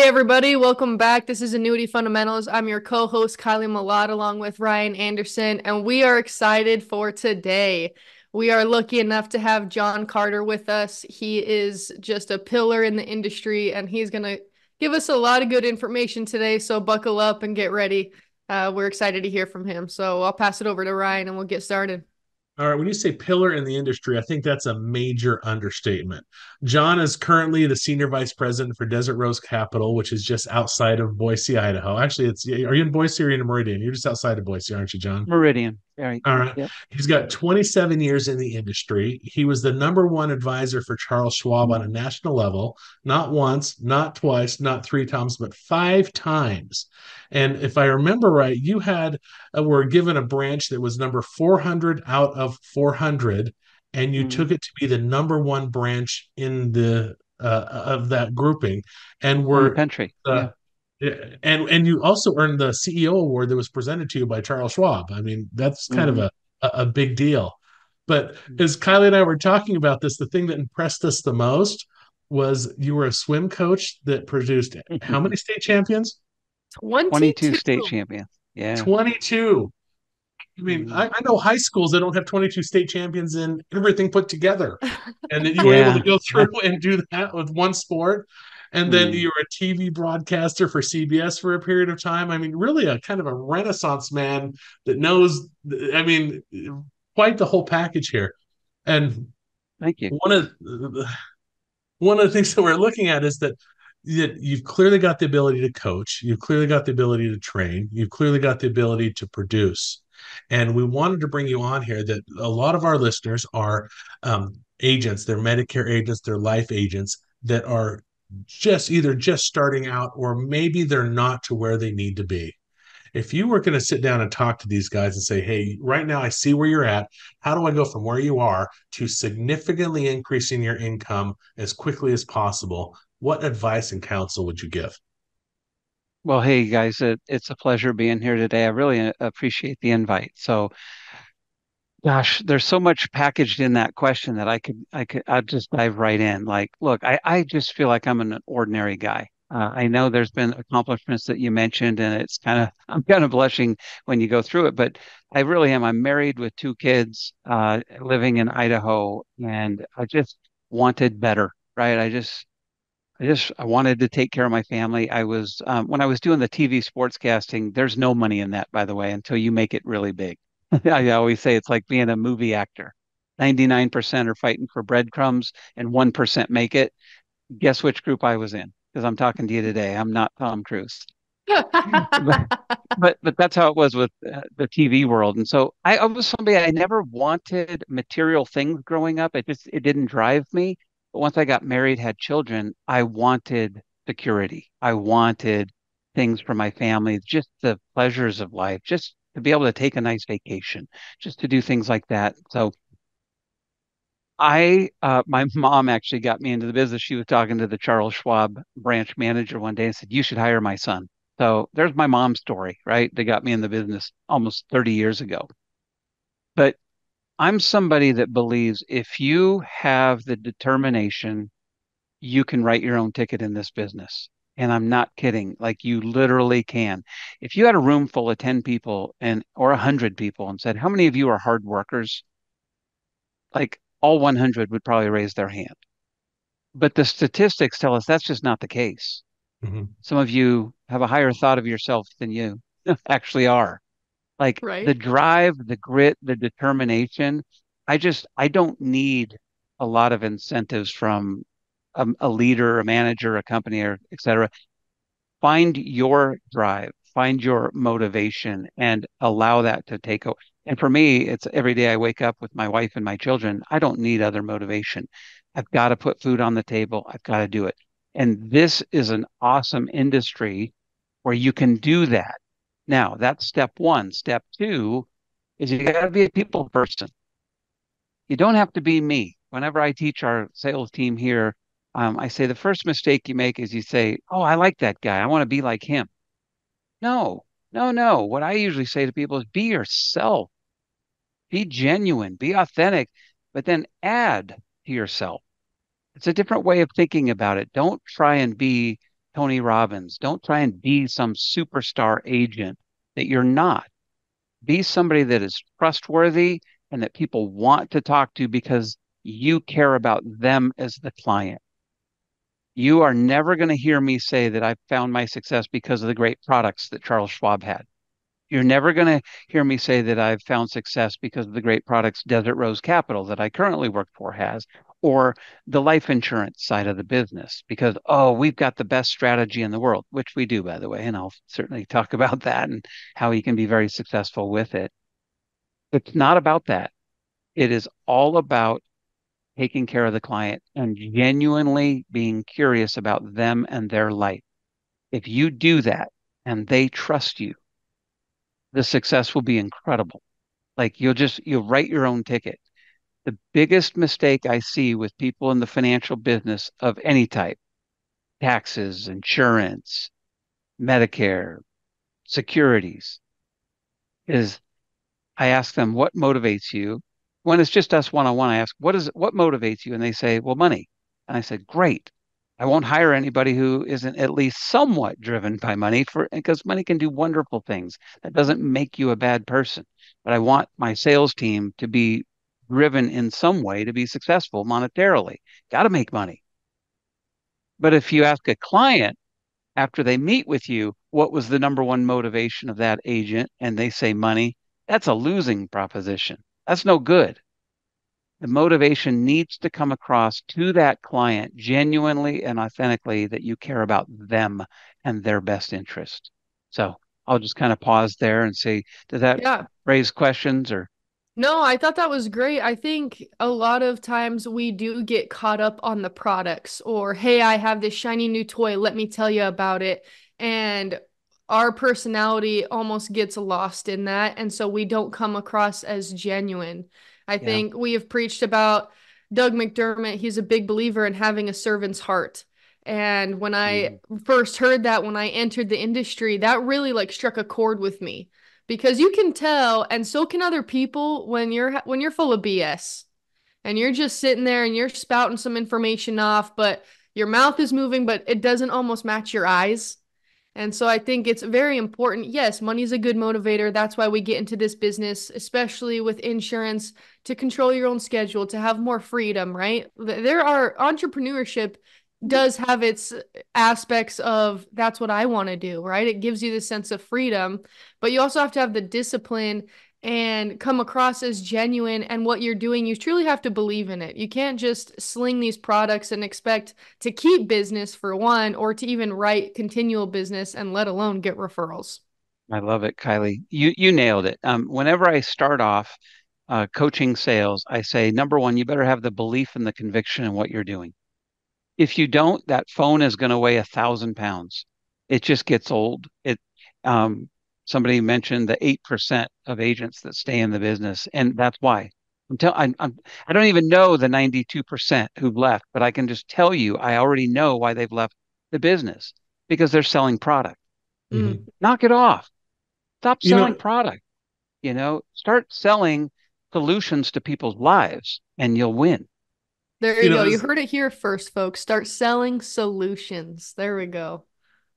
everybody. Welcome back. This is Annuity Fundamentals. I'm your co-host, Kylie Malott, along with Ryan Anderson, and we are excited for today. We are lucky enough to have John Carter with us. He is just a pillar in the industry, and he's going to give us a lot of good information today, so buckle up and get ready. We're excited to hear from him. So I'll pass it over to Ryan, and we'll get started. All right, when you say pillar in the industry, I think that's a major understatement. John is currently the senior vice president for Desert Rose Capital, which is just outside of Boise, Idaho. Actually, are you in Boise or are you in Meridian? You're just outside of Boise, aren't you, John? Meridian. Right. All right. Yep. He's got 27 years in the industry. He was the number one advisor for Charles Schwab on a national level, not once, not twice, not three times, but five times. And if I remember right, you were given a branch that was number 400 out of 400, and you Mm. took it to be the number one branch in the of that grouping, and In the were country. uh, Yeah. and you also earned the CEO award that was presented to you by Charles Schwab. I mean, that's kind of Hmm. a big deal. But as Kylie and I were talking about this, the thing that impressed us the most was you were a swim coach that produced how many state champions? 22 22. state champions. Yeah. 22. I mean, Mm. I know high schools that don't have 22 state champions in everything put together. And that you were able to Yeah. go through and do that with one sport. And then Mm. you were a TV broadcaster for CBS for a period of time. I mean, really a kind of a renaissance man that knows, I mean, quite the whole package here. And Thank you. one of the things that we're looking at is that you've clearly got the ability to coach, you've clearly got the ability to train, you've clearly got the ability to produce. And we wanted to bring you on here that a lot of our listeners are agents, they're Medicare agents, they're life agents that are just starting out, or maybe they're not to where they need to be. If you were going to sit down and talk to these guys and say, hey, right now I see where you're at. How do I go from where you are to significantly increasing your income as quickly as possible? What advice and counsel would you give? Well, hey guys, it's a pleasure being here today. I really appreciate the invite. So, gosh, there's so much packaged in that question that I'd just dive right in. Like, look, I just feel like I'm an ordinary guy. I know there's been accomplishments that you mentioned, and I'm kind of blushing when you go through it, but I really am. I'm married with two kids, living in Idaho, and I just wanted better, right? I wanted to take care of my family. When I was doing the TV sportscasting, there's no money in that, by the way, until you make it really big. I always say it's like being a movie actor. 99% are fighting for breadcrumbs and 1% make it. Guess which group I was in? Because I'm talking to you today. I'm not Tom Cruise. But but that's how it was with the TV world. And so I was somebody I never wanted material things growing up. It didn't drive me. But once I got married, had children, I wanted security. I wanted things for my family, just the pleasures of life, just to be able to take a nice vacation, just to do things like that. So my mom actually got me into the business. She was talking to the Charles Schwab branch manager one day and said, "You should hire my son." So there's my mom's story, right? They got me in the business almost 30 years ago. But I'm somebody that believes if you have the determination, you can write your own ticket in this business. And I'm not kidding. Like you literally can. If you had a room full of 10 people or 100 people and said, "How many of you are hard workers?" Like all 100 would probably raise their hand. But the statistics tell us that's just not the case. Mhm. Some of you have a higher thought of yourself than you actually are. Like the Right? drive, the grit, the determination. I don't need a lot of incentives from a leader, a manager, a company, or et cetera. Find your drive, find your motivation, and allow that to take over. And for me, it's every day I wake up with my wife and my children. I don't need other motivation. I've got to put food on the table. I've got to do it. And this is an awesome industry where you can do that. Now, that's step one. Step two is you got to be a people person. You don't have to be me. Whenever I teach our sales team here, I say the first mistake you make is you say, "Oh, I like that guy. I want to be like him." No, no, no. What I usually say to people is be yourself, be genuine, be authentic, but then add to yourself. It's a different way of thinking about it. Don't try and be Tony Robbins. Don't try and be some superstar agent that you're not. Be somebody that is trustworthy and that people want to talk to because you care about them as the client. You are never going to hear me say that I've found my success because of the great products that Charles Schwab had. You're never going to hear me say that I've found success because of the great products Desert Rose Capital that I currently work for has, or the life insurance side of the business because, oh, we've got the best strategy in the world, which we do, by the way. And I'll certainly talk about that and how you can be very successful with it. It's not about that. It is all about taking care of the client and genuinely being curious about them and their life. If you do that and they trust you, the success will be incredible. Like you'll write your own ticket. The biggest mistake I see with people in the financial business of any type, taxes, insurance, Medicare, securities, is I ask them, what motivates you? When it's just us one on one, I ask, what motivates you? And they say, well, money. And I said, great. I won't hire anybody who isn't at least somewhat driven by money because money can do wonderful things. That doesn't make you a bad person. But I want my sales team to be driven in some way to be successful monetarily. Got to make money. But if you ask a client after they meet with you, what was the number one motivation of that agent? And they say money, that's a losing proposition. That's no good. The motivation needs to come across to that client genuinely and authentically that you care about them and their best interest. So I'll just kind of pause there and say, does that Yeah. raise questions or? No, I thought that was great. I think a lot of times we do get caught up on the products or, hey, I have this shiny new toy. Let me tell you about it. And our personality almost gets lost in that. And so we don't come across as genuine. I Yeah. think we have preached about Doug McDermott. He's a big believer in having a servant's heart. And when I first heard that, when I entered the industry, that really like struck a chord with me because you can tell and so can other people when you're full of BS and you're just sitting there and you're spouting some information off, but your mouth is moving but it doesn't almost match your eyes. And so I think it's very important. Yes, money is a good motivator. That's why we get into this business, especially with insurance, to control your own schedule, to have more freedom, right? There are entrepreneurship does have its aspects of that's what I want to do, right? It gives you the sense of freedom, but you also have to have the discipline and come across as genuine and what you're doing, you truly have to believe in it. You can't just sling these products and expect to keep business for one or to even write continual business and let alone get referrals. I love it, Kylie. You nailed it. Whenever I start off coaching sales, I say, number one, you better have the belief and the conviction in what you're doing. If you don't, that phone is going to weigh 1,000 pounds. It just gets old. Um, Somebody mentioned the 8% of agents that stay in the business, and that's why. I don't even know the 92% who've left, but I can just tell you, I already know why they've left the business because they're selling product. Mm-hmm. Knock it off. Stop You selling know, product. Start selling solutions to people's lives, and you'll win. There you you know, go. You as heard it here first, folks. Start selling solutions. There we go.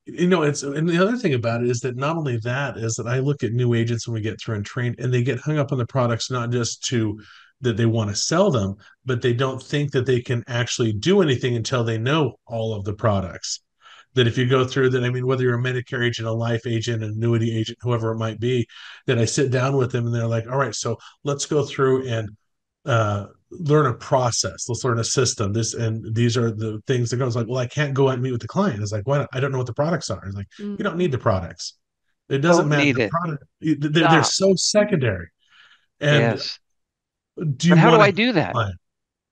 it's and the other thing about it is that not only that is that I look at new agents when we get through and train, and they get hung up on the products not just to that they want to sell them, but they don't think that they can actually do anything until they know all of the products. That if you go through that, I mean, whether you're a Medicare agent, a life agent, an annuity agent, whoever it might be, that I sit down with them and they're like, all right, so let's go through and learn a process. Let's learn a system. This and these are the things that goes like, well, I can't go out and meet with the client. It's like, why not? I don't know what the products are. It's like, you don't need the products. It doesn't Don't matter. need The it. product, they're Stop. so secondary. And Yes. do But you how do want to I help do the that? client?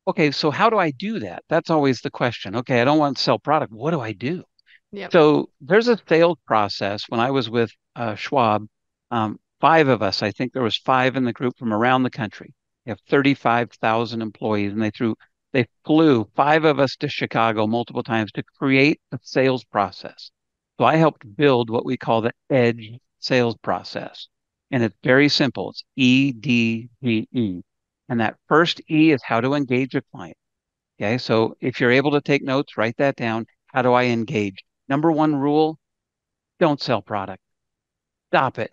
Okay, so how do I do that? That's always the question. Okay, I don't want to sell product. What do I do? Yep. So there's a sales process. When I was with Schwab, five of us, I think there was five in the group from around the country. They have 35,000 employees, and they flew five of us to Chicago multiple times to create a sales process. So I helped build what we call the Edge sales process, and it's very simple. It's EDGE, and that first E is how to engage a client. Okay, so if you're able to take notes, write that down. How do I engage? Number one rule, don't sell product. Stop it.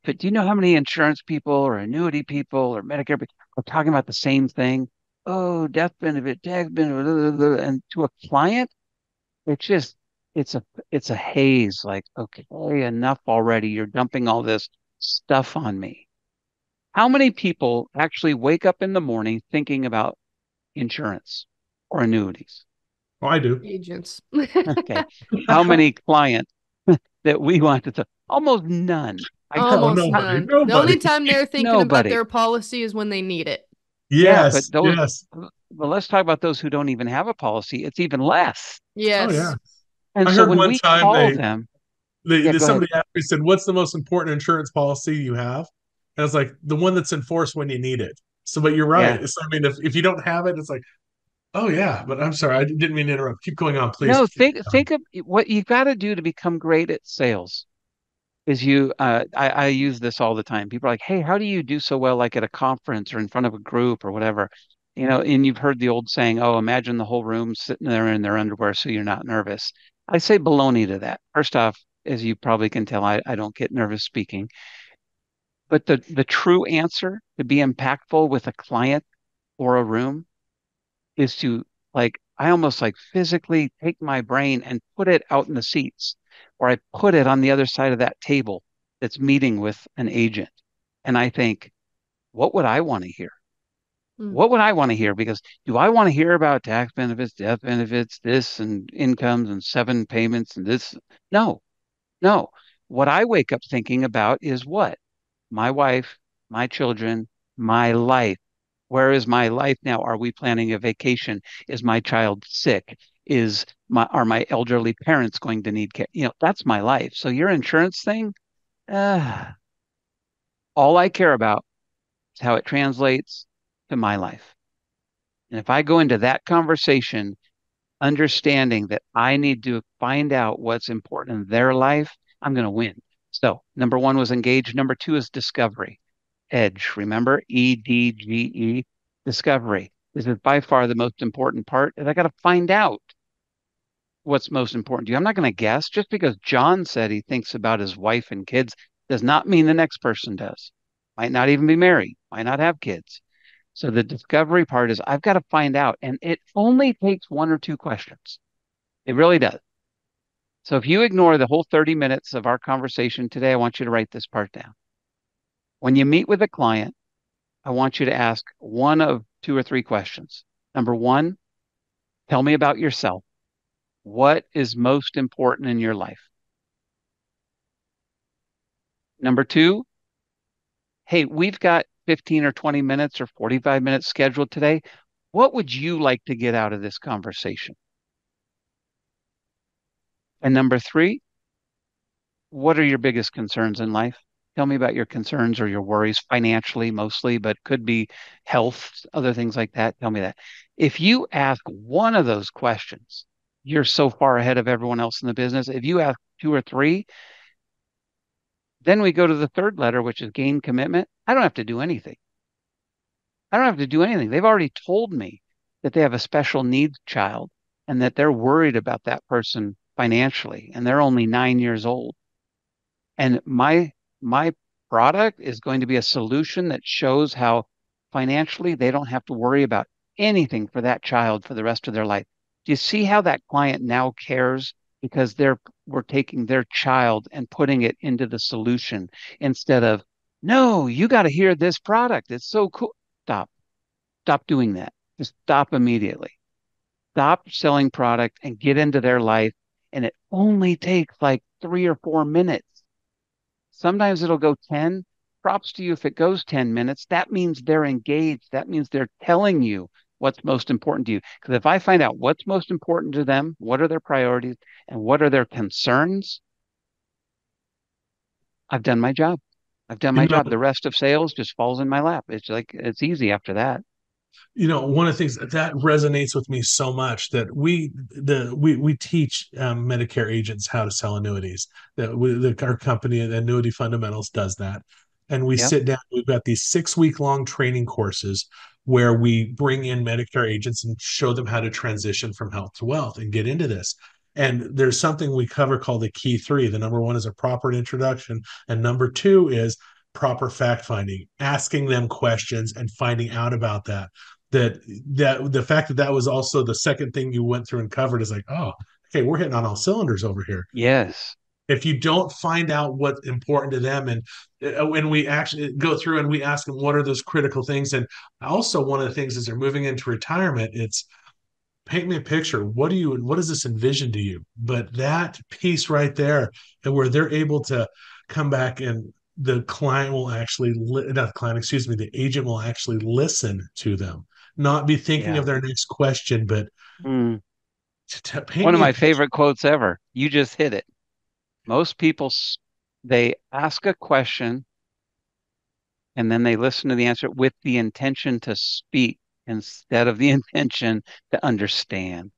But do you know how many insurance people or annuity people or Medicare people are talking about the same thing? Oh, death benefit, tax benefit, blah, blah, blah. And to a client, it's just it's a it's a haze. Like, okay, enough already. You're dumping all this stuff on me. How many people actually wake up in the morning thinking about insurance or annuities? Oh, I do. Agents. Okay. How many clients that we want to talk? Almost none. No, Almost nobody, none. The only nobody. time they're thinking about Nobody. their policy is when they need it. Yeah, but Yes, those, yes. but let's talk about those who don't even have a policy. It's even less. Oh, yeah. Yes. And I so heard when one we time call them, yeah, go ahead. somebody asked me, said, "What's the most important insurance policy you have?" And I was like, "The one that's enforced when you need it." So, but you're Yeah. right. So, I mean, if you don't have it, it's like, oh yeah. But I'm sorry, I didn't mean to interrupt. Keep going on, please. No, think of what you got to do to become great at sales. Is I use this all the time. People are like, hey, how do you do so well like at a conference or in front of a group or whatever? And you've heard the old saying, oh, imagine the whole room sitting there in their underwear so you're not nervous. I say baloney to that. First off, as you probably can tell, I don't get nervous speaking. But the true answer to be impactful with a client or a room is to like I almost like physically take my brain and put it out in the seats, or I put it on the other side of that table that's meeting with an agent. And I think, what would I want to hear? Mm. What would I want to hear? Because do I want to hear about tax benefits, death benefits, this and incomes and seven payments and this? No, no. What I wake up thinking about is what? My wife, my children, my life. Where is my life now? Are we planning a vacation? Is my child sick? Are my elderly parents going to need care? That's my life. So your insurance thing, uh, all I care about is how it translates to my life. And if I go into that conversation understanding that I need to find out what's important in their life, I'm going to win. So number one was engage. Number two is discovery. Edge, remember? EDGE, discovery. This is by far the most important part. And I got to find out what's most important to you. I'm not going to guess. Just because John said he thinks about his wife and kids does not mean the next person does. Might not even be married, might not have kids. So the discovery part is I've got to find out. And it only takes one or two questions. It really does. So if you ignore the whole 30 minutes of our conversation today, I want you to write this part down. When you meet with a client, I want you to ask one of two or three questions. Number one, tell me about yourself. What is most important in your life? Number two, hey, we've got 15 or 20 minutes or 45 minutes scheduled today. What would you like to get out of this conversation? And number three, what are your biggest concerns in life? Tell me about your concerns or your worries financially mostly, but could be health, other things like that. Tell me that. If you ask one of those questions, you're so far ahead of everyone else in the business. If you ask two or three, then we go to the third letter, which is gain commitment. I don't have to do anything. I don't have to do anything. They've already told me that they have a special needs child and that they're worried about that person financially, and they're only 9 years old. And my product is going to be a solution that shows how financially they don't have to worry about anything for that child for the rest of their life. Do you see how that client now cares because we're taking their child and putting it into the solution instead of, no, you got to hear this product. It's so cool. Stop. Stop doing that. Just stop immediately. Stop selling product and get into their life. And it only takes like 3 or 4 minutes. Sometimes it'll go 10. Props to you if it goes 10 minutes. That means they're engaged. That means they're telling you what's most important to you. Because if I find out what's most important to them, what are their priorities, and what are their concerns, I've done my job. I've done my You know, job. The rest of sales just falls in my lap. It's like it's easy after that. one of the things that resonates with me so much that we teach Medicare agents how to sell annuities. Our company, Annuity Fundamentals, does that, and we Yep. sit down. We've got these 6 week long training courses where we bring in Medicare agents and show them how to transition from health to wealth and get into this. And there's something we cover called the key three. The number one is a proper introduction, and number two is proper fact finding, asking them questions and finding out about that. That the fact that that was also the second thing you went through and covered is like, oh, okay, we're hitting on all cylinders over here. Yes. If you don't find out what's important to them, and when we actually go through and we ask them what are those critical things, and also one of the things as they're moving into retirement, it's paint me a picture. What does this envision to you? But that piece right there, and where they're able to come back and the client will actually, not the client, excuse me, the agent will actually listen to them, not be thinking Yeah. of their next question, but Mm. to paint One of me a my picture. favorite quotes ever. You just hit it. Most people, they ask a question and then they listen to the answer with the intention to speak instead of the intention to understand,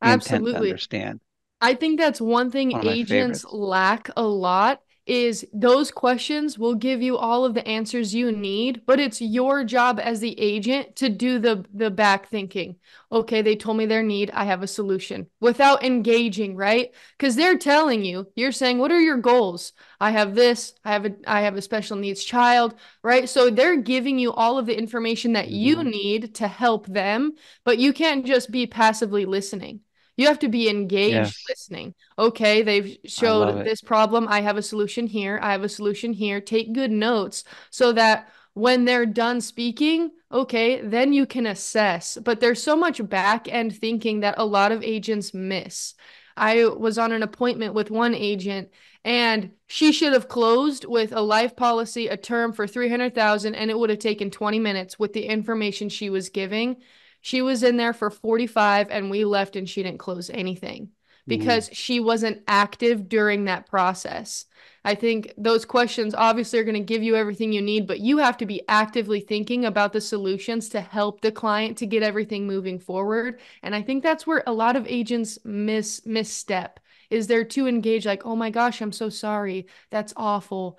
the intent to Absolutely. understand. I think that's one thing One of my agents favorites. lack a lot is those questions will give you all of the answers you need, but it's your job as the agent to do the back thinking. Okay, they told me their need, I have a solution. Without engaging, right? Because they're telling you, you're saying, "What are your goals?" I have this, I have a special needs child, right? So they're giving you all of the information that you Mhm. need to help them, but you can't just be passively listening. You have to be engaged Yes, listening. Okay, they've I love showed it. this problem. I have a solution here. I have a solution here. Take good notes so that when they're done speaking, okay, then you can assess. But there's so much back end thinking that a lot of agents miss. I was on an appointment with one agent and she should have closed with a life policy, a term for 300,000, and it would have taken 20 minutes with the information she was giving. She was in there for 45 and we left and she didn't close anything Mhm. because she wasn't active during that process. I think those questions obviously are going to give you everything you need, but you have to be actively thinking about the solutions to help the client to get everything moving forward. And I think that's where a lot of agents misstep is they're too engaged, like, "Oh my gosh, I'm so sorry. That's awful.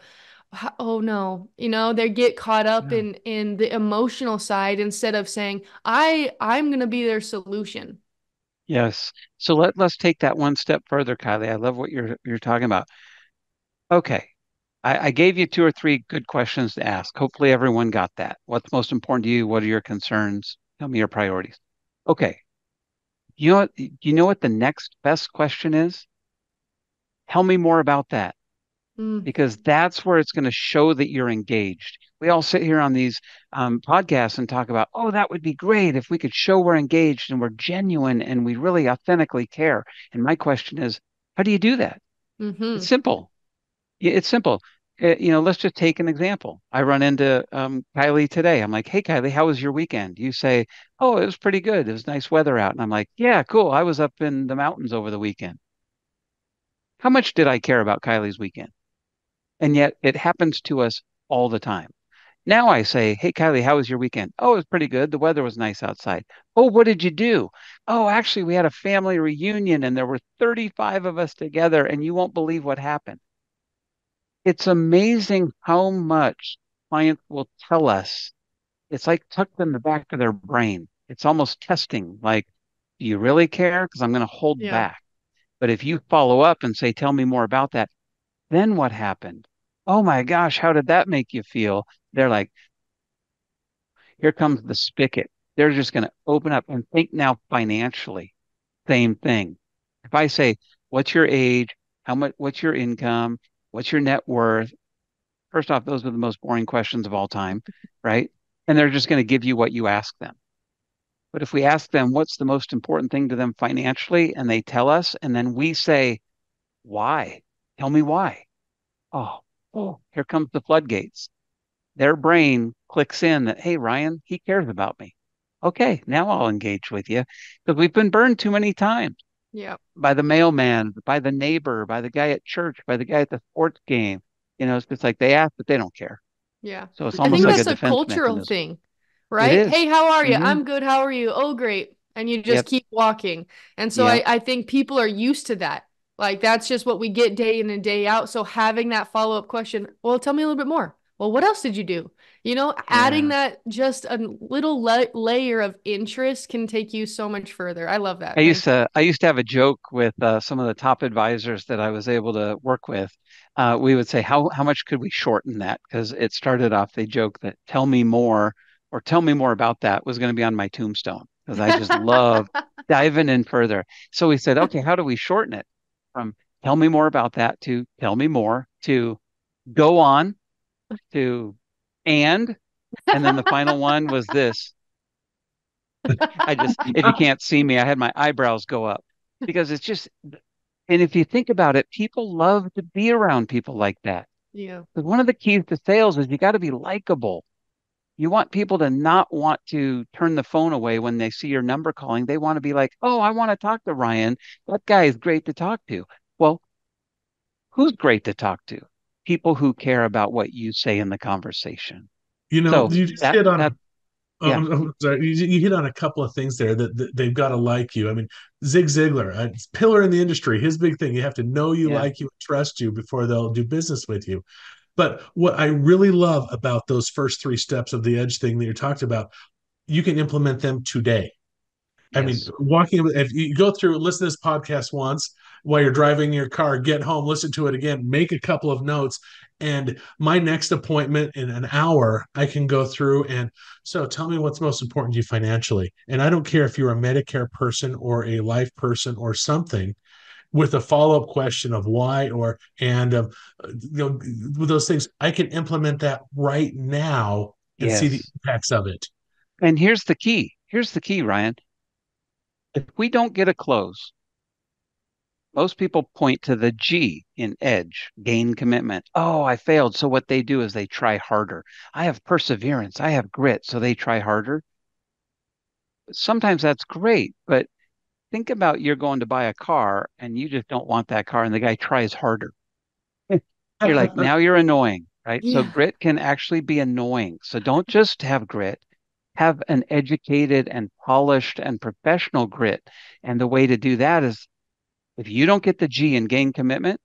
Oh no," they get caught up Yeah. in the emotional side instead of saying, I'm going to be their solution. Yes. So let's take that one step further, Kylie. I love what you're talking about. Okay. I gave you two or three good questions to ask. Hopefully everyone got that. What's most important to you? What are your concerns? Tell me your priorities. Okay. You know what the next best question is? Tell me more about that, Mm, because that's where it's going to show that you're engaged. We all sit here on these podcasts and talk about, oh, that would be great if we could show we're engaged and we're genuine and we really authentically care. And my question is, how do you do that? It's mm-hmm. simple. It's simple. Let's just take an example. I run into Kylie today. I'm like, hey, Kylie, how was your weekend? You say, oh, it was pretty good. It was nice weather out. And I'm like, yeah, cool. I was up in the mountains over the weekend. How much did I care about Kylie's weekend? And yet it happens to us all the time. Now I say, hey, Kylie, how was your weekend? Oh, it was pretty good. The weather was nice outside. Oh, what did you do? Oh, actually, we had a family reunion and there were 35 of us together, and you won't believe what happened. It's amazing how much clients will tell us. It's like tucked in the back of their brain. It's almost testing, like, do you really care? Because I'm going to hold Yeah. back. But if you follow up and say, tell me more about that, then what happened? Oh my gosh, how did that make you feel? They're like, here comes the spigot. They're just going to open up and think now financially. Same thing. If I say, what's your age? What's your income? What's your net worth? First off, those are the most boring questions of all time, right? And they're just going to give you what you ask them. But if we ask them what's the most important thing to them financially, and they tell us, and then we say, why? Tell me why. Oh, here comes the floodgates. Their brain clicks in that, hey, Ryan, he cares about me. Okay, now I'll engage with you because we've been burned too many times Yeah. by the mailman, by the neighbor, by the guy at church, by the guy at the sports game. It's just like they ask, but they don't care. Yeah. So it's I almost think like a that's a defense cultural mechanism. thing, It right? is. Hey, how are you? Mm-hmm. I'm good. How are you? Oh, great. And you just Yep. keep walking. And so I, Yep. I think people are used to that. Like that's just what we get day in and day out. So having that follow-up question, well, tell me a little bit more. Well, what else did you do? Adding Yeah. that just a little layer of interest can take you so much further. I love I that. used Thank you. to I used to have a joke with some of the top advisors that I was able to work with. We would say, how much could we shorten that? Because it started off, they joke that tell me more or tell me more about that was going to be on my tombstone because I just love diving in further. So we said, okay, how do we shorten it from tell me more about that to tell me more to go on to and and then the final one was this. I just, if you can't see me, I had my eyebrows go up because it's just, and if you think about it, people love to be around people like that. Yeah. Because one of the keys to sales is you got to be likable. You want people to not want to turn the phone away when they see your number calling. They want to be like, oh, I want to talk to Ryan. That guy is great to talk to. Well, who's great to talk to? People who care about what you say in the conversation. So You just that, hit on that, yeah, I'm sorry. You hit on a couple of things there that they've got to like you. I mean, Zig Ziglar, a pillar in the industry, his big thing, you have to know you, yeah, like you, and trust you before they'll do business with you. But what I really love about those first three steps of the edge thing that you're talking about, you can implement them today. I mean, yes, if you go through, listen to this podcast once while you're driving your car, get home, listen to it again, make a couple of notes. And my next appointment in an hour, I can go through and so tell me what's most important to you financially. And I don't care if you're a Medicare person or a life person or something with a follow-up question of why or with those things, I can implement that right now and see the yes. impacts of it. And here's the key. Here's the key, Ryan. If we don't get a close, most people point to the G in edge, gain commitment. Oh, I failed. So what they do is they try harder. I have perseverance. I have grit. So they try harder. Sometimes that's great, but think about you're going to buy a car and you just don't want that car and the guy tries harder. You're like, now you're annoying, right? So Yeah. grit can actually be annoying. So don't just have grit, have an educated and polished and professional grit. And the way to do that is if you don't get the G and gain commitment,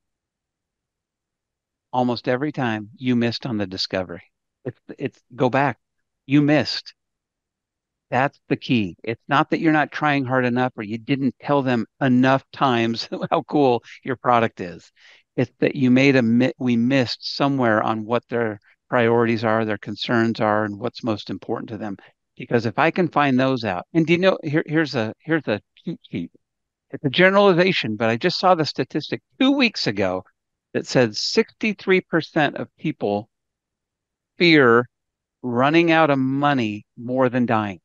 almost every time you missed on the discovery. It's go back. You missed. That's the key. It's not that you're not trying hard enough or you didn't tell them enough times how cool your product is. It's that you made we missed somewhere on what their priorities are, their concerns are, and what's most important to them. Because if I can find those out, and do you know, here's a cheat sheet. It's a generalization, but I just saw the statistic 2 weeks ago that said 63% of people fear running out of money more than dying.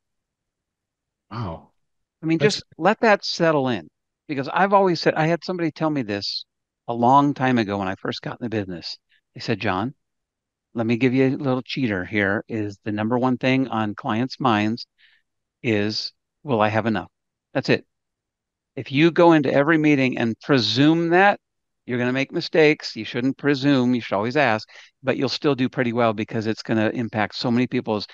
Wow. I mean, That's just let that settle in because I've always said, I had somebody tell me this a long time ago when I first got in the business. They said, John, let me give you a little cheater here is the number one thing on clients' minds is, will I have enough? That's it. If you go into every meeting and presume that, you're going to make mistakes. You shouldn't presume. You should always ask, but you'll still do pretty well because it's going to impact so many people's.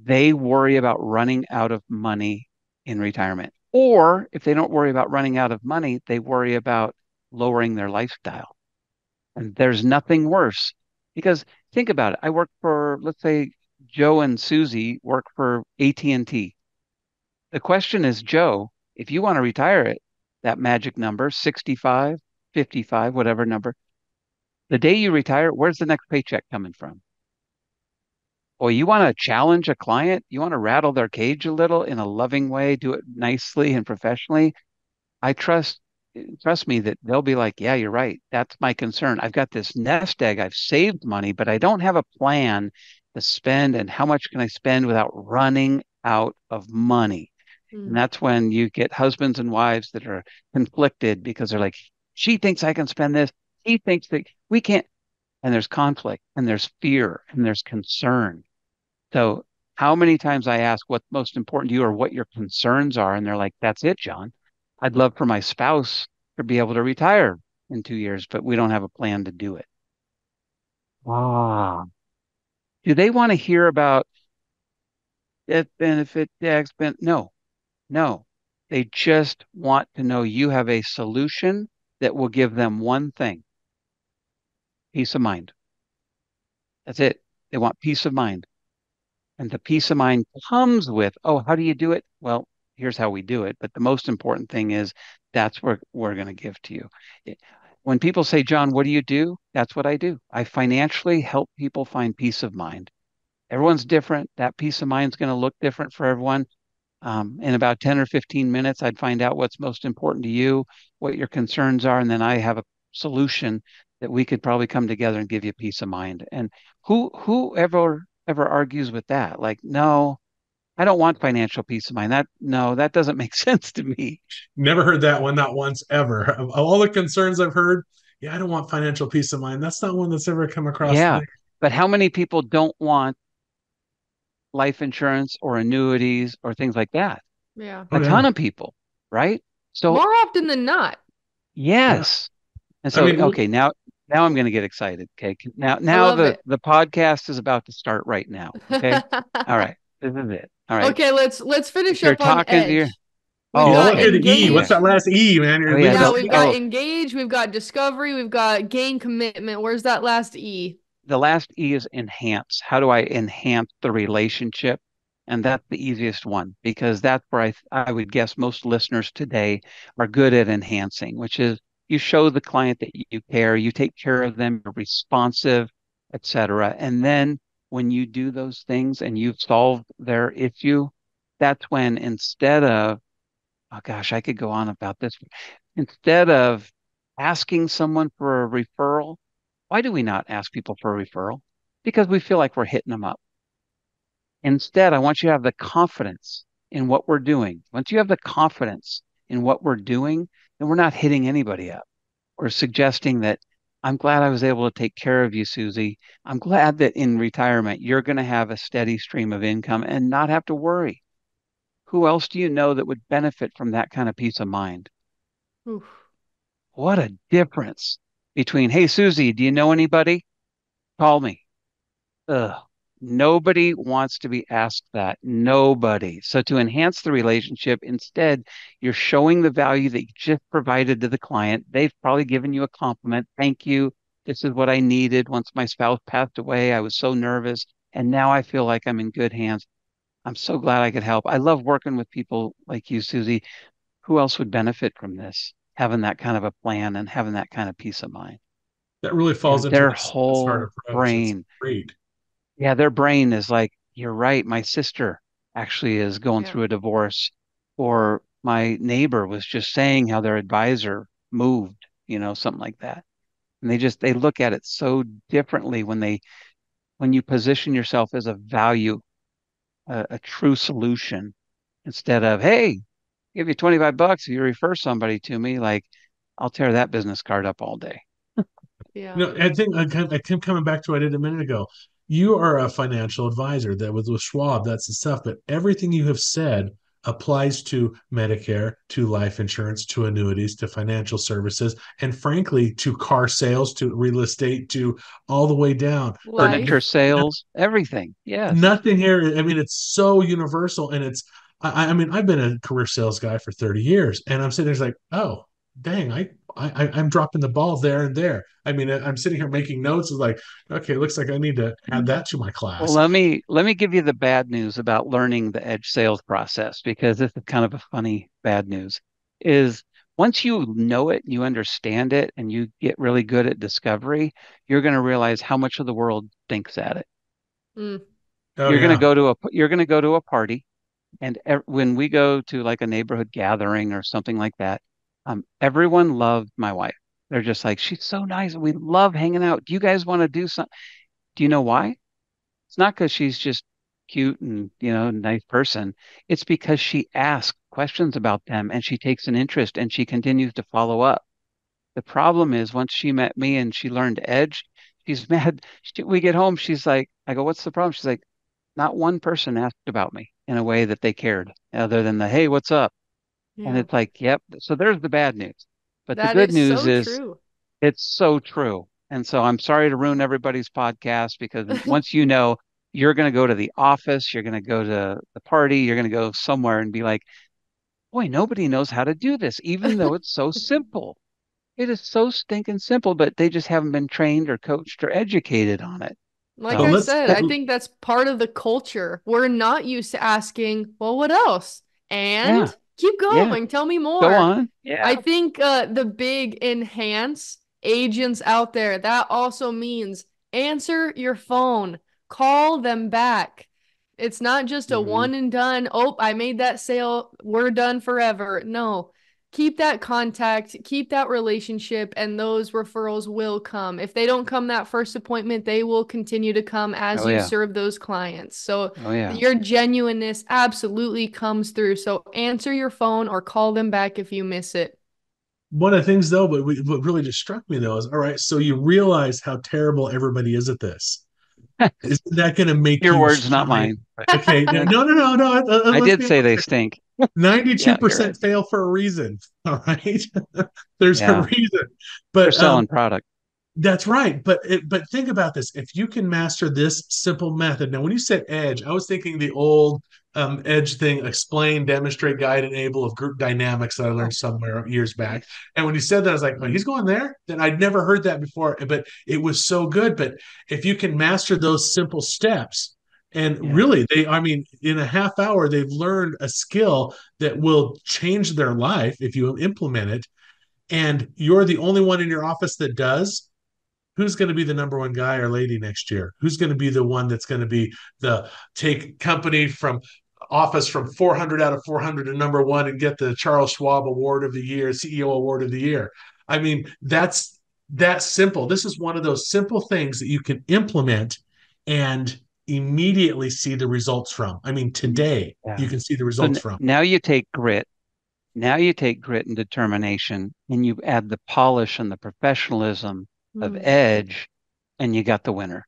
They worry about running out of money in retirement. Or if they don't worry about running out of money, they worry about lowering their lifestyle. And there's nothing worse because think about it. I work for, let's say, Joe and Susie work for AT&T. The question is, Joe, if you want to retire at that magic number, 65, 55, whatever number, the day you retire, where's the next paycheck coming from? Or you want to challenge a client? You want to rattle their cage a little in a loving way, do it nicely and professionally? I trust me that they'll be like, yeah, you're right. That's my concern. I've got this nest egg. I've saved money, but I don't have a plan to spend and how much can I spend without running out of money? And Mm. that's when you get husbands and wives that are conflicted because they're like, she thinks I can spend this. He thinks that we can't. And there's conflict and there's fear and there's concern. So, how many times I ask what's most important to you or what your concerns are, and they're like, that's it, John. I'd love for my spouse to be able to retire in 2 years, but we don't have a plan to do it. Ah, do they want to hear about death benefit, tax benefit? No, no. They just want to know you have a solution that will give them one thing, peace of mind. That's it. They want peace of mind. And the peace of mind comes with, oh, how do you do it? Well, here's how we do it. But the most important thing is that's what we're going to give to you. When people say, John, what do you do? That's what I do. I financially help people find peace of mind. Everyone's different. That peace of mind is going to look different for everyone. In about 10 or 15 minutes, I'd find out what's most important to you, what your concerns are, and then I have a solution that we could probably come together and give you peace of mind. And whoever argues with that, like, no, I don't want financial peace of mind. That doesn't make sense to me. Never heard that one, not once ever. Of all the concerns I've heard, yeah, I don't want financial peace of mind. That's not one that's ever come across Yeah. me. But how many people don't want life insurance or annuities or things like that? Yeah. Oh A yeah, ton of people, right? So, More often than not. yeah. yes. And I so, mean, okay, now I'm going to get excited. Okay. I Now love the it. the podcast is about to start right now. Okay. All right. This is it. All right. Okay, let's If finish you're up on talking to your, Edge. We've yeah, oh, got let's hear okay. the E. What's Yeah. that engage. last E, man? Oh, You're yeah. leaving Yeah, us Don't, we've got oh, engage, we've got discovery, we've got gain commitment. Where's that last E? the last E is enhance. How do I enhance the relationship? And that's the easiest one because that's where I would guess most listeners today are good at enhancing, which is you show the client that you care, you take care of them, you're responsive, etc. And then when you do those things and you've solved their issue, that's when instead of, oh gosh, I could go on about this. Instead of asking someone for a referral, why do we not ask people for a referral? Because we feel like we're hitting them up. Instead, I want you to have the confidence in what we're doing. Once you have the confidence in what we're doing, then we're not hitting anybody up or suggesting that I'm glad I was able to take care of you, Susie. I'm glad that in retirement, you're going to have a steady stream of income and not have to worry. Who else do you know that would benefit from that kind of peace of mind? Oof. What a difference between, hey, Susie, do you know anybody? Call me. Ugh. Nobody wants to be asked that. Nobody. So to enhance the relationship, instead, you're showing the value that you just provided to the client. They've probably given you a compliment. Thank you. This is what I needed. Once my spouse passed away, I was so nervous. And now I feel like I'm in good hands. I'm so glad I could help. I love working with people like you, Susie. Who else would benefit from this? Having that kind of a plan and having that kind of peace of mind. that really falls And into their the smart whole approach. It's brain, great. yeah, their brain is like, you're right. My sister actually is going Yeah. through a divorce, or my neighbor was just saying how their advisor moved, something like that. And they look at it so differently when you position yourself as a value, a true solution, instead of, hey, give you 25 bucks if you refer somebody to me, like I'll tear that business card up all day. Yeah. I think I keep coming back to what I did a minute ago. You are a financial advisor that was with Schwab, that's the stuff, but everything you have said applies to Medicare, to life insurance, to annuities, to financial services, and frankly, to car sales, to real estate, to all the way down. But Furniture Life. sales, everything. Yes. nothing here. I mean, it's so universal, and I mean, I've been a career sales guy for 30 years, and I'm sitting there like, oh, dang, I'm dropping the ball there and there. I mean, I'm sitting here making notes. It's like, okay, looks like I need to add that to my Well, class. let me give you the bad news about learning the edge sales process because this is kind of a funny bad news. Is once you know it, you understand it, and you get really good at discovery, you're going to realize how much of the world thinks at it. Mm. Oh yeah, You're going to go to a party, and when we go to like a neighborhood gathering or something like that, everyone loved my wife. They're just like, she's so nice. We love hanging out. Do you guys want to do something? Do you know why? It's not because she's just cute and, nice person. It's because she asks questions about them and she takes an interest and she continues to follow up. The problem is once she met me and she learned Edge, she's mad. We get home, she's like, I go, what's the problem? She's like, not one person asked about me in a way that they cared other than the, hey, what's up? And Yeah. it's like, yep. So there's the bad news. But the That good is news so is true. it's so true. And so I'm sorry to ruin everybody's podcast because once you know, you're going to go to the office, you're going to go to the party, you're going to go somewhere and be like, boy, nobody knows how to do this, even though it's so simple. It is so stinking simple, but they just haven't been trained or coached or educated on it. Like So I So let's said, that, I think that's part of the culture. We're not used to asking, well, what else? And yeah, keep yeah, going. Tell me go more. on. I Yeah. think the big enhance agents out there, that also means answer your phone, call them back. It's not just a Hmm. one and done. Oh, I made that sale. We're done forever. No, keep that contact, keep that relationship, and those referrals will come. If they don't come that first appointment, they will continue to come as Oh you yeah. serve those clients. So Oh yeah. your genuineness absolutely comes through. So answer your phone or call them back if you miss it. one of the things though, but what really just struck me though is, all right, so you realize how terrible everybody is at this. Isn't that going to make Your you words, not strive? mine. But Okay, no, no, no, no, no. I Let's did be say they honest. stink. Yeah, you're 92% right. fail for a reason. All right. There's a Yeah, reason. they're But selling product. that's right. But think about this. If you can master this simple method. Now, when you said edge, I was thinking the old edge thing, explain, demonstrate, guide, enable of group dynamics that I Oh, learned somewhere years back. nice. And when you said that, I was like, oh, he's going there? Then I'd never heard that before, but it was so good. But if you can master those simple steps, and Yeah, really, I mean, in a half hour, they've learned a skill that will change their life if you implement it. And you're the only one in your office that does. Who's going to be the number one guy or lady next year? Who's going to be the one that's going to be the take company from office from 400 out of 400 to number one and get the Charles Schwab Award of the Year, CEO Award of the Year? I mean, that's that simple. This is one of those simple things that you can implement and immediately see the results from. I mean, today yeah. you can see the So results from. now you take grit. Now you take grit and determination, and you add the polish and the professionalism of Hmm. edge, and you got the winner.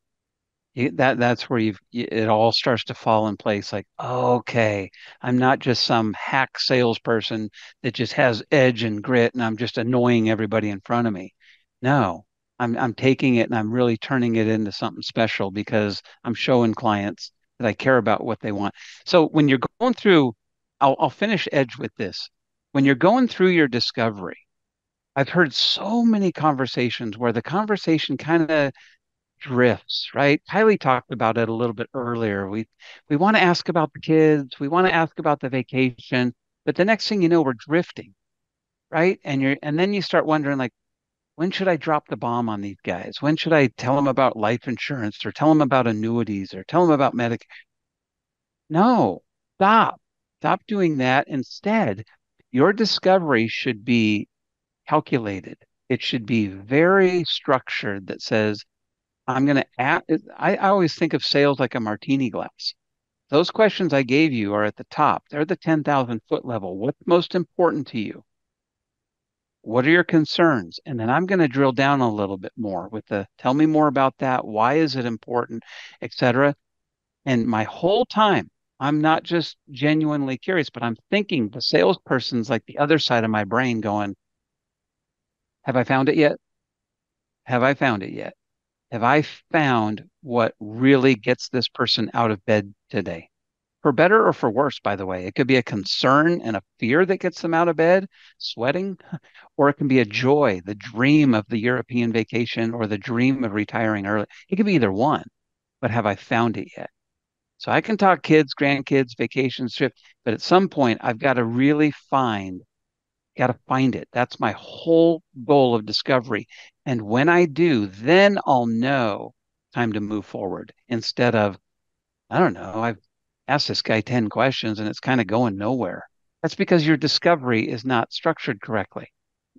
That's where it all starts to fall in place. Like, okay, I'm not just some hack salesperson that just has edge and grit, and I'm just annoying everybody in front of me. No, I'm taking it and I'm really turning it into something special because I'm showing clients that I care about what they want. So when you're going through, I'll finish edge with this. When you're going through your discovery, I've heard so many conversations where the conversation kind of drifts, right? Kylie talked about it a little bit earlier. We want to ask about the kids, we want to ask about the vacation, but the next thing you know, we're drifting, right? And then you start wondering like, when should I drop the bomb on these guys? When should I tell them about life insurance or tell them about annuities or tell them about medic? No, stop. Stop doing that. Instead, your discovery should be calculated. It should be very structured that says, I'm going to add, I always think of sales like a martini glass. Those questions I gave you are at the top. They're the 10,000-foot level. What's most important to you? What are your concerns? And then I'm going to drill down a little bit more with the tell me more about that. Why is it important, etc. And my whole time, I'm not just genuinely curious, but I'm thinking the salesperson's like the other side of my brain going, have I found it yet? Have I found it yet? Have I found what really gets this person out of bed today? For better or for worse, by the way. It could be a concern and a fear that gets them out of bed, sweating, or it can be a joy, the dream of the European vacation or the dream of retiring early. It could be either one, but have I found it yet? So I can talk kids, grandkids, vacations, trip, but at some point I've got to really got to find it. That's my whole goal of discovery. And when I do, then I'll know time to move forward instead of, I don't know, I've asked this guy 10 questions and it's kind of going nowhere. That's because your discovery is not structured correctly.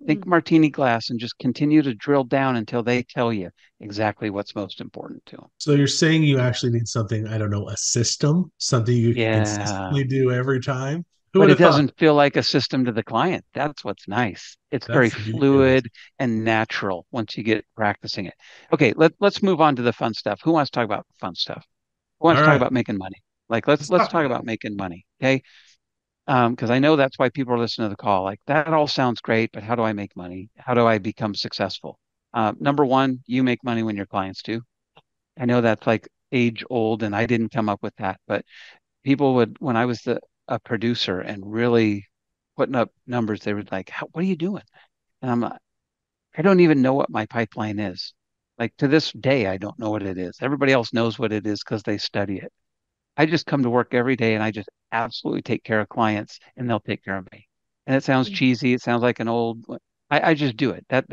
Think martini glass and just continue to drill down until they tell you exactly what's most important to them. So you're saying you actually need something, I don't know, a system, something you can Yeah. consistently do every time? Who would But it have thought? doesn't feel like a system to the client. That's what's nice. It's very That's the beauty of it. fluid and natural once you get practicing it. Okay, let's move on to the fun stuff. Who wants to talk about fun stuff? Who wants All to talk right. about making money? Like Let's let's talk talk about it. about making money. Okay. Because I know that's why people are listening to the call. Like that all sounds great, but how do I make money? How do I become successful? Number one, you make money when your clients do. I know that's like age old, and I didn't come up with that, but people would when I was a producer and really putting up numbers, they would like, what are you doing? And I'm like, I don't even know what my pipeline is. Like to this day, I don't know what it is. Everybody else knows what it is because they study it. I just come to work every day and I just absolutely take care of clients and they'll take care of me. And it sounds cheesy. It sounds like an old, I just do it. That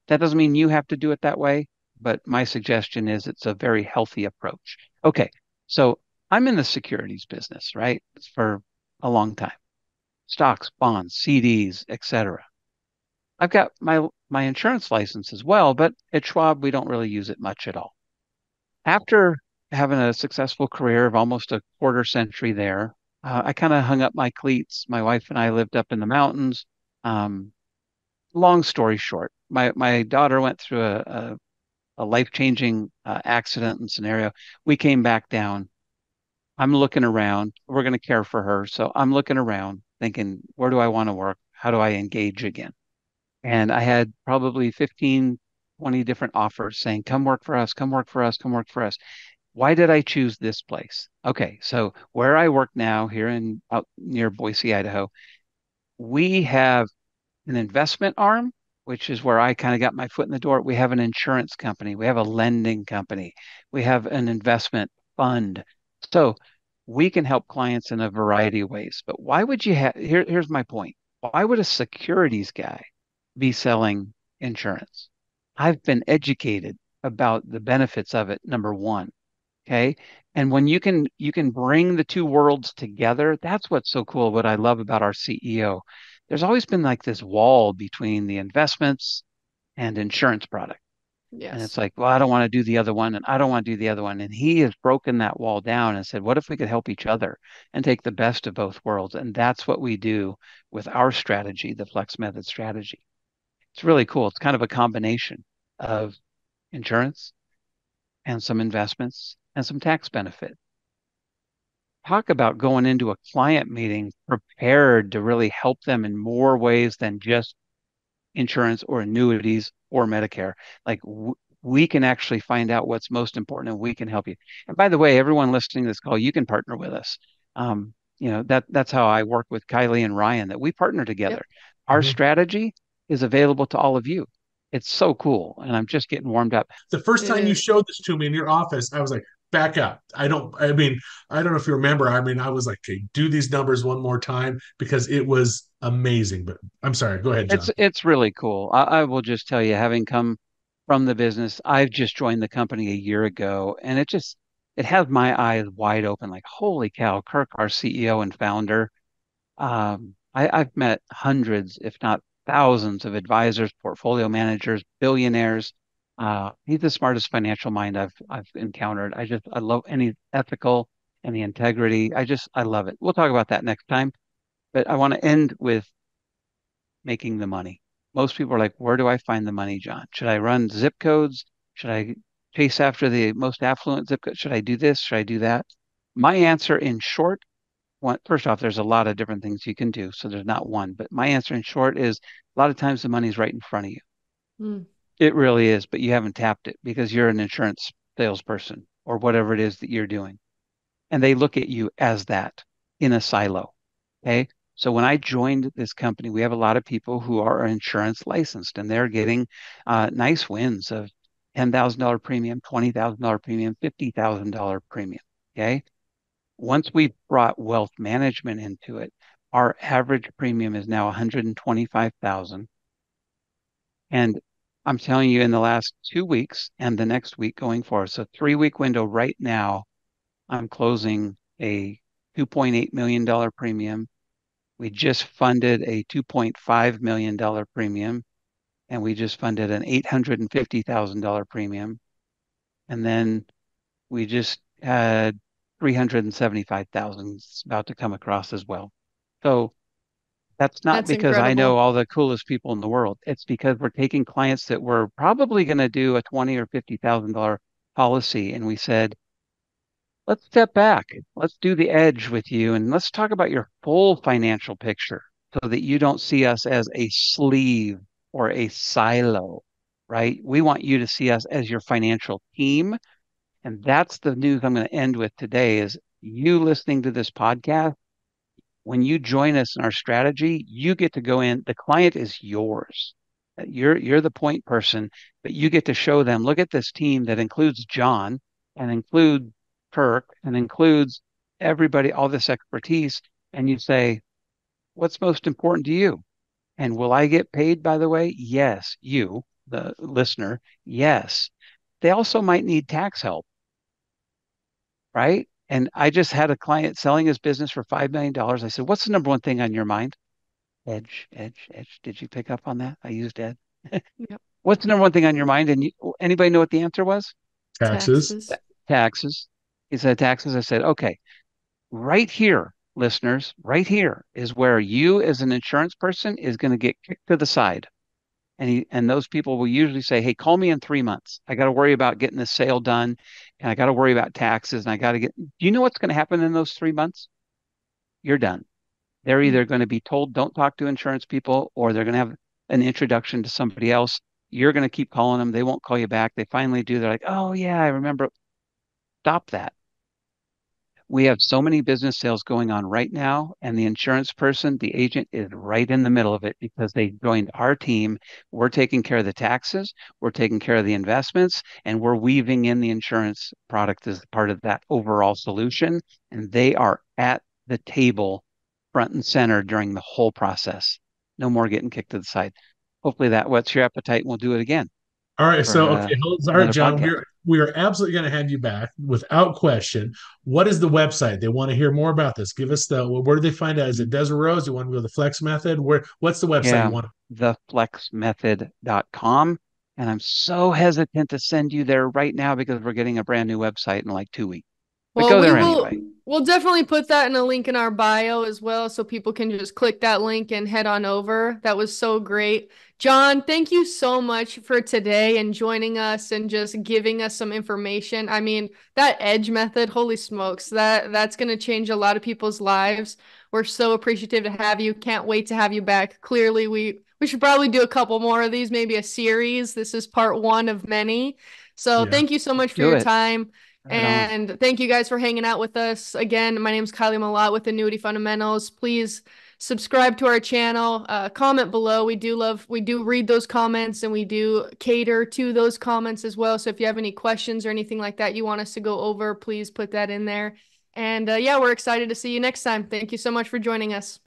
doesn't mean you have to do it that way, but my suggestion is it's a very healthy approach. Okay. So I'm in the securities business, right? For a long time. Stocks, bonds, CDs, etc. I've got my insurance license as well, but at Schwab, we don't really use it much at all. After having a successful career of almost a quarter century there, I kind of hung up my cleats. My wife and I lived up in the mountains. Um, Long story short, my daughter went through a life-changing accident and scenario. We came back down. I'm looking around. We're going to care for her. So I'm looking around thinking, where do I want to work? How do I engage again? And I had probably 15, 20 different offers saying, come work for us, come work for us, come work for us. Why did I choose this place? Okay, so where I work now, here in out near Boise, Idaho, we have an investment arm, which is where I kind of got my foot in the door. We have an insurance company, we have a lending company, we have an investment fund. So we can help clients in a variety of ways. But why would you have here's my point. Why would a securities guy be selling insurance? I've been educated about the benefits of it, number one. Okay. And when you can bring the two worlds together, that's what's so cool. What I love about our CEO. There's always been like this wall between the investments and insurance product. And it's Yes. like, well, I don't want to do the other one, and I don't want to do the other one. And he has broken that wall down and said, what if we could help each other and take the best of both worlds? And that's what we do with our strategy, the Flexmethod strategy. It's really cool. It's kind of a combination of insurance and some investments and some tax benefit. Talk about going into a client meeting prepared to really help them in more ways than just insurance or annuities or Medicare. Like we can actually find out what's most important and we can help you. And by the way, everyone listening to this call, you can partner with us. That's how I work with Kylie and Ryan, that we partner Yep. together. Our Mhm. strategy is available to all of you. It's so cool. And I'm just getting warmed up. The first It time you is. showed this to me in your office, I was like, back up. I don't know if you remember. I mean, I was like, okay, do these numbers one more time because it was amazing. But I'm sorry. Go ahead, It's John. it's really cool. I will just tell you, having come from the business, I've just joined the company a year ago, and it has my eyes wide open. Like, holy cow, Kirk, our CEO and founder. I've met hundreds, if not thousands, of advisors, portfolio managers, billionaires. He's the smartest financial mind I've encountered. I love any ethical and the integrity. I love it. We'll talk about that next time. But I want to end with making the money. Most people are like, where do I find the money, John? Should I run zip codes? Should I chase after the most affluent zip code? Should I do this? Should I do that? My answer in short, first off, there's a lot of different things you can do. So there's not one, but my answer in short is a lot of times the money's right in front of you. Mm. It really is, but you haven't tapped it because you're an insurance salesperson or whatever it is that you're doing. And they look at you as that in a silo. Okay. So when I joined this company, we have a lot of people who are insurance licensed and they're getting nice wins of $10,000 premium, $20,000 premium, $50,000 premium. Okay. Once we brought wealth management into it, our average premium is now 125,000. And I'm telling you, in the last 2 weeks and the next week going forward, so 3 week window right now, I'm closing a $2.8 million premium. We just funded a $2.5 million premium, and we just funded an $850,000 premium. And then we just had 375,000 about to come across as well. So that's not That's because I know incredible. all the coolest people in the world. It's because we're taking clients that were probably going to do a 20 or $50,000 policy, and we said, let's step back. Let's do the edge with you and let's talk about your full financial picture so that you don't see us as a sleeve or a silo, right? We want you to see us as your financial team. And that's the news I'm going to end with today is you listening to this podcast. When you join us in our strategy, you get to go in. The client is yours. You're the point person, but you get to show them, look at this team that includes John and include Kirk and includes everybody, all this expertise. And you say, what's most important to you? And will I get paid, by the way? Yes. You, the listener, yes. They also might need tax help, right? And I just had a client selling his business for $5 million. I said, what's the number one thing on your mind? Edge, edge, edge. Did you pick up on that? I used Ed. Yep. What's the number one thing on your mind? And anybody know what the answer was? Taxes. Taxes. Taxes. He said taxes. I said, okay, right here, listeners, right here is where you as an insurance person is going to get kicked to the side. And those people will usually say, hey, call me in 3 months. I got to worry about getting this sale done, and I got to worry about taxes, and I got to get. Do you know what's going to happen in those 3 months? You're done. They're either going to be told, don't talk to insurance people, or they're going to have an introduction to somebody else. You're going to keep calling them. They won't call you back. They finally do. They're like, oh, yeah, I remember. Stop that. We have so many business sales going on right now, and the insurance person, the agent, is right in the middle of it because they joined our team. We're taking care of the taxes, we're taking care of the investments, and we're weaving in the insurance product as part of that overall solution. And they are at the table front and center during the whole process. No more getting kicked to the side. Hopefully that whets your appetite and we'll do it again All right. for So, okay. All right, another John, podcast. we are absolutely going to have you back without question. What is the website? They want to hear more about this. Give us where do they find out? Is it Desert Rose? You want to go to the Flex Method? What's the website you Yeah, want? theflexmethod.com. And I'm so hesitant to send you there right now because we're getting a brand new website in like 2 weeks. But Well, go there anyway. we'll definitely put that in a link in our bio as well so people can just click that link and head on over. That was so great. John, thank you so much for today and joining us and just giving us some information. I mean, that edge method, holy smokes, that's going to change a lot of people's lives. We're so appreciative to have you. Can't wait to have you back. Clearly, we should probably do a couple more of these, maybe a series. This is part one of many. So, Yeah. thank you so much for Do your it. time. Right on. And thank you guys for hanging out with us. Again, my name is Kylie Malat with Annuity Fundamentals. Please subscribe to our channel, comment below. We do read those comments and we do cater to those comments as well. So if you have any questions or anything like that you want us to go over, please put that in there. And yeah, we're excited to see you next time. Thank you so much for joining us.